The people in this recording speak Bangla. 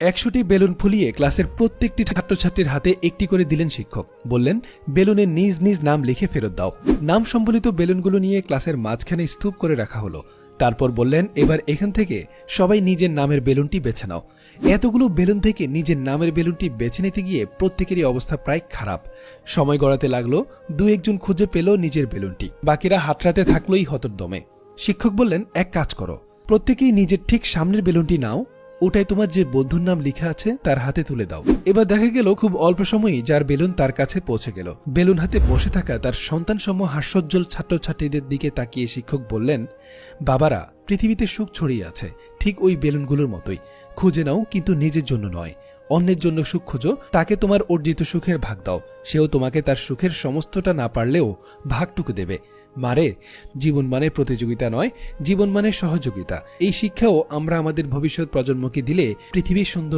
100টি বেলুন ফুলিয়ে ক্লাসের প্রত্যেকটি ছাত্রছাত্রীর হাতে একটি করে দিলেন শিক্ষক। বললেন, বেলুনে নিজ নিজ নাম লিখে ফেরত দাও। নাম সম্বলিত বেলুনগুলো নিয়ে ক্লাসের মাঝখানে স্তূপ করে রাখা হলো। তারপর বললেন, এবার এখান থেকে সবাই নিজের নামের বেলুনটি বেছে নাও। এতগুলো বেলুন থেকে নিজের নামের বেলুনটি বেছে নিতে গিয়ে প্রত্যেকেরই অবস্থা প্রায় খারাপ। সময় গড়াতে লাগলো, দু একজন খুঁজে পেল নিজের বেলুনটি, বাকিরা হাতড়াতে থাকলোই হতদমে। শিক্ষক বললেন, এক কাজ করো, প্রত্যেকেই নিজের ঠিক সামনের বেলুনটি নাও, ওটাই তোমার যে বন্ধুর নাম লেখা আছে তার হাতে তুলে দাও। এবার দেখা গেল খুব অল্প সময়ই যার বেলুন তার কাছে পৌঁছে গেল। বেলুন হাতে বসে থাকা তার সন্তানসম হাস্যোজ্জ্বল ছাত্রছাত্রীদের দিকে তাকিয়ে শিক্ষক বললেন, বাবারা, পৃথিবীতে সুখ ছড়িয়ে আছে ঠিক ওই বেলুনগুলোর মতোই। খুঁজে নাও, কিন্তু নিজের জন্য নয়। অন্যের জন্য সুখ খোঁজো, তাকে তোমার অর্জিত সুখের ভাগ দাও। সেও তোমাকে তার সুখের সমস্তটা না পারলেও ভাগটুকু দেবে। মারে, জীবন মানে প্রতিযোগিতা নয়, জীবন মানে সহযোগিতা। এই শিক্ষাও আমরা আমাদের ভবিষ্যৎ প্রজন্মকে দিলে পৃথিবী সুন্দর